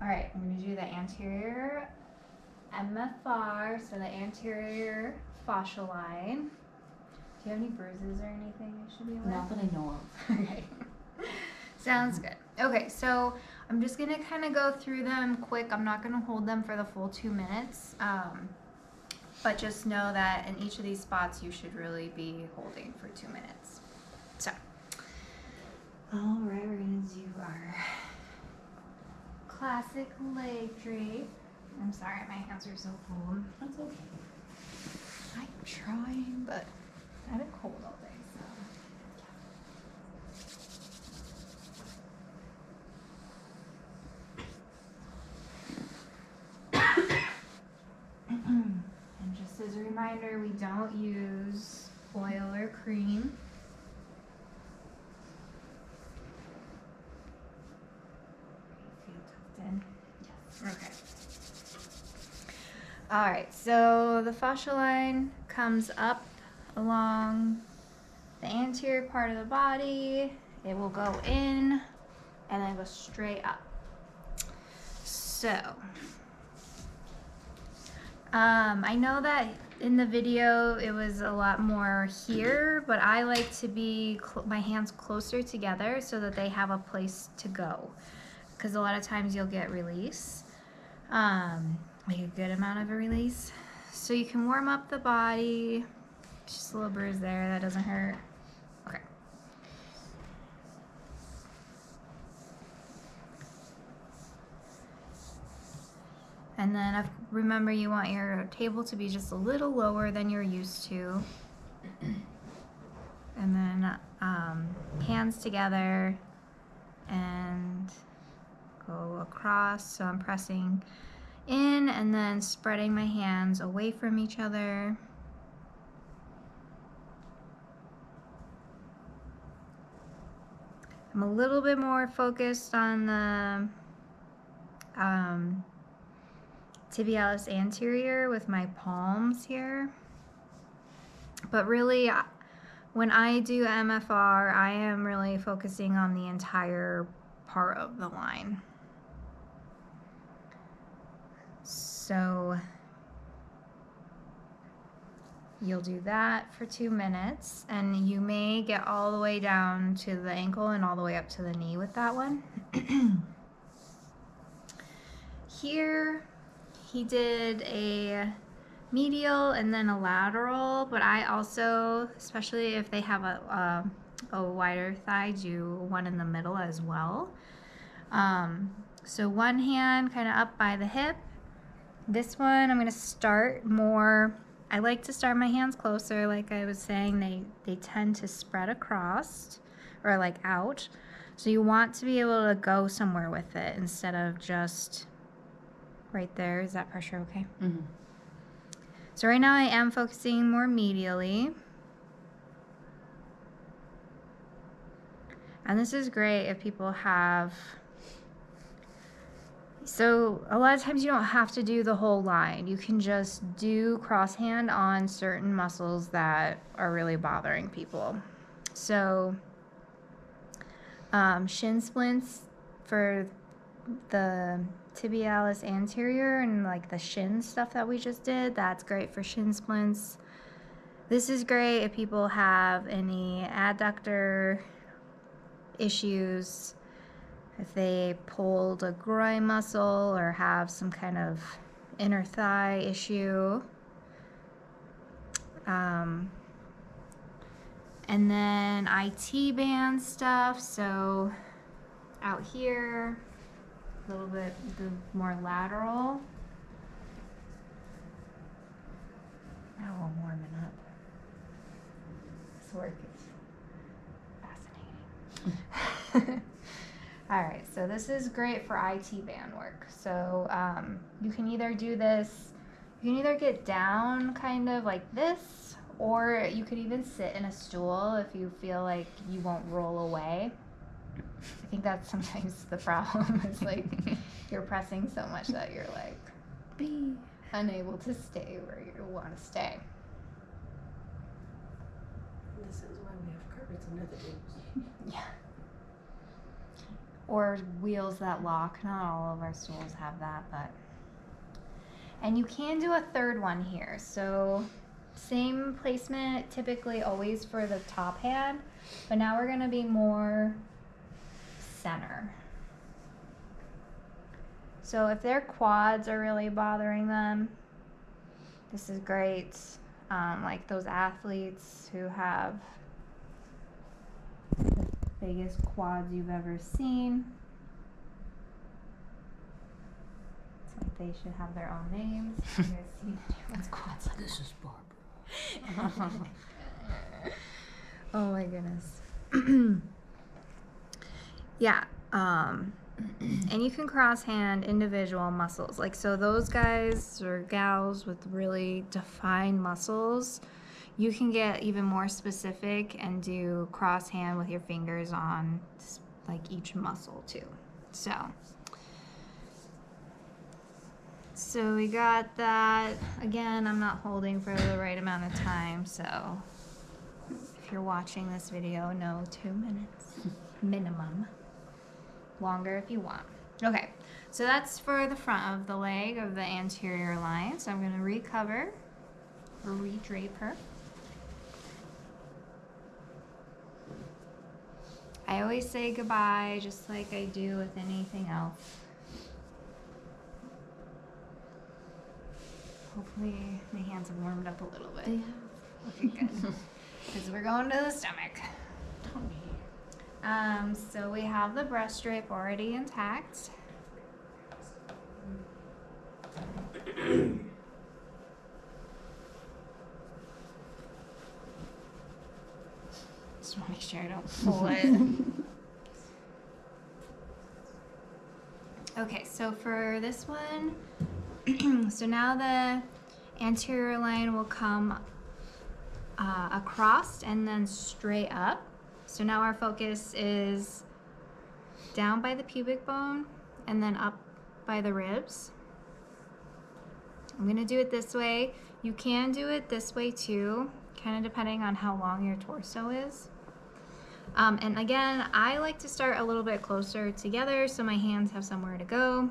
All right, I'm going to do the anterior MFR, so the anterior fascial line. Do you have any bruises or anything I should be aware Not that I know of. Okay. Sounds good. Okay, so I'm just going to kind of go through them quick. I'm not going to hold them for the full 2 minutes. But just know that in each of these spots, you should really be holding for 2 minutes. So, all right, we're going to do our classic leg drape. I'm sorry, my hands are so cold. That's okay. I'm trying, but I've been cold all day, so. And just as a reminder, we don't use oil or cream. Feel tucked in? Yes. Okay. All right, so the fascial line comes up along the anterior part of the body. It will go in and then go straight up. So, I know that in the video it was a lot more here, but I like to be my hands closer together so that they have a place to go. Because a lot of times you'll get release. Like a good amount of a release. So you can warm up the body. Just a little bruise there, that doesn't hurt. Okay. And then remember, you want your table to be just a little lower than you're used to. And then hands together and go across. So I'm pressing in and then spreading my hands away from each other. I'm a little bit more focused on the tibialis anterior with my palms here. But really, when I do MFR, I am really focusing on the entire part of the line. So you'll do that for 2 minutes, and you may get all the way down to the ankle and all the way up to the knee with that one. Here, he did a medial and then a lateral, but I also, especially if they have a wider thigh, do one in the middle as well. So one hand kind of up by the hip. This one, I'm going to start more. I like to start my hands closer. Like I was saying, they tend to spread across or like out. So you want to be able to go somewhere with it instead of just right there. Is that pressure okay? Mm-hmm. So right now I am focusing more medially. And this is great if people have... So a lot of times you don't have to do the whole line. You can just do crosshand on certain muscles that are really bothering people. So shin splints for the tibialis anterior and like the shin stuff that we just did, that's great for shin splints. This is great if people have any adductor issues, if they pulled a groin muscle or have some kind of inner thigh issue. And then IT band stuff, so out here, a little bit more lateral. Now I'm warming up. This work is fascinating. All right, so this is great for IT band work. So you can either do this, you can either get down kind of like this, or you could even sit in a stool if you feel like you won't roll away. I think that's sometimes the problem. It's like you're pressing so much that you're like unable to stay where you want to stay. This is why we have carpets under the tables. Yeah. or wheels that lock. Not all of our stools have that, but. And you can do a third one here. So same placement typically always for the top hand, but now we're gonna be more center. So if their quads are really bothering them, this is great. Like those athletes who have the biggest quads you've ever seen. It's like they should have their own names. You guys see anyone's quads? This is Barbara. Oh my goodness. Yeah. And you can cross hand individual muscles. Like, so those guys or gals with really defined muscles, you can get even more specific and do cross hand with your fingers on like each muscle too. So we got that. Again, I'm not holding for the right amount of time, so if you're watching this video, no, 2 minutes minimum. Longer if you want. Okay, so that's for the front of the leg of the anterior line. So I'm going to recover or redrape her. I always say goodbye just like I do with anything else. Hopefully my hands have warmed up a little bit. They have. Okay, good. Because we're going to the stomach. So we have the breast drape already intact. Just want to make sure I don't pull it. Okay, so for this one, so now the anterior line will come across and then straight up. So now our focus is down by the pubic bone and then up by the ribs. I'm gonna do it this way. You can do it this way too, kind of depending on how long your torso is. And again, I like to start a little bit closer together so my hands have somewhere to go.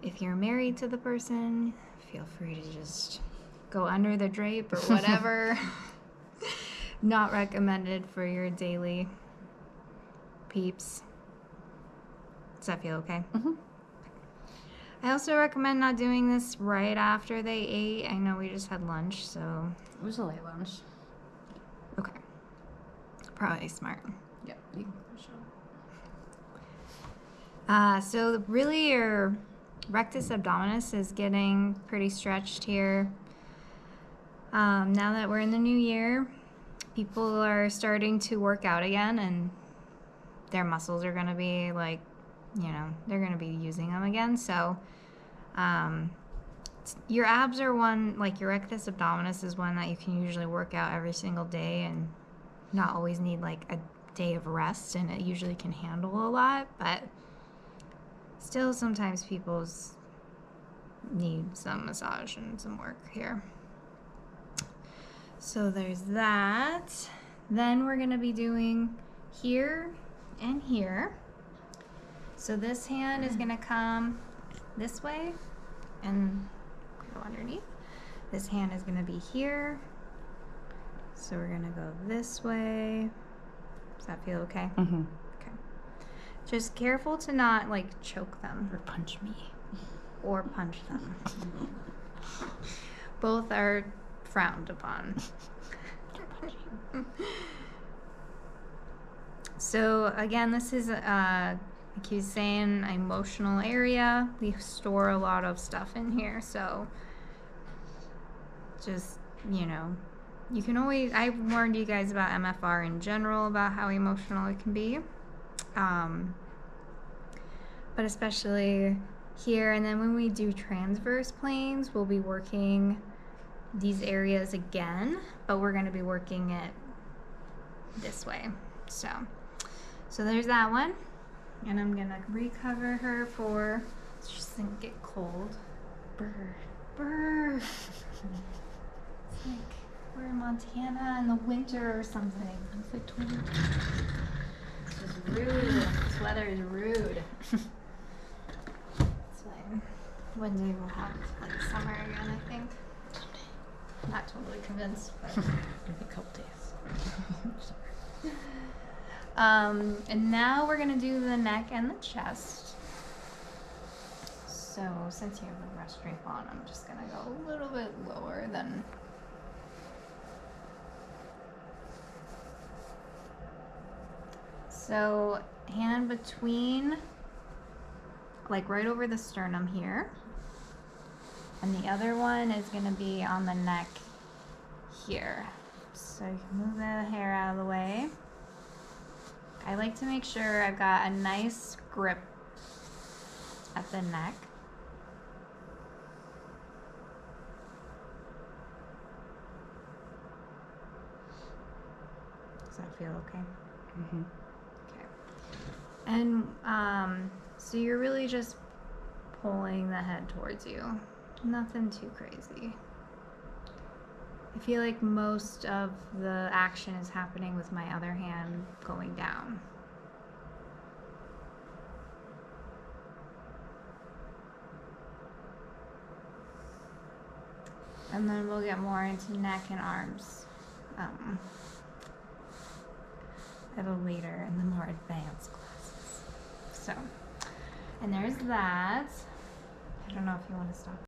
If you're married to the person, feel free to just go under the drape or whatever. Not recommended for your daily peeps. Does that feel okay? Mm-hmm. I also recommend not doing this right after they ate. I know we just had lunch, so. It was a late lunch. Okay. Probably smart. Yep. You can push on. So really your rectus abdominis is getting pretty stretched here. Now that we're in the new year, people are starting to work out again and their muscles are going to be like, you know, they're going to be using them again. So your abs are one, like your rectus abdominis is one that you can usually work out every single day and not always need like a day of rest, and it usually can handle a lot, but still sometimes people need some massage and some work here. So there's that. Then we're going to be doing here and here. So this hand is going to come this way and go underneath. This hand is going to be here. So we're going to go this way. Does that feel okay? Mm-hmm. Okay. Just careful to not like choke them. Or punch me. Or punch them. Both are frowned upon. So again, this is like he was saying, emotional area. We store a lot of stuff in here, so just, you know, you can always, I warned you guys about MFR in general, about how emotional it can be, but especially here. And then when we do transverse planes, we'll be working these areas again, but we're going to be working it this way. So there's that one, and I'm going to recover her for, she doesn't get cold. Brr. It's like we're in Montana in the winter or something. It's like 20. This is rude. This weather is rude. It's fine. One day we'll have like summer again, I think. Not totally convinced, but Maybe a couple days. and now we're gonna do the neck and the chest. So since you have the breast drape on, I'm just gonna go a little bit lower than. So hand between, like right over the sternum here. And the other one is gonna be on the neck here. So you can move the hair out of the way. I like to make sure I've got a nice grip at the neck. Does that feel okay? Mm-hmm. Okay. And so you're really just pulling the head towards you. Nothing too crazy. I feel like most of the action is happening with my other hand going down. And then we'll get more into neck and arms at a later in the more advanced classes. So, and there's that. I don't know if you want to stop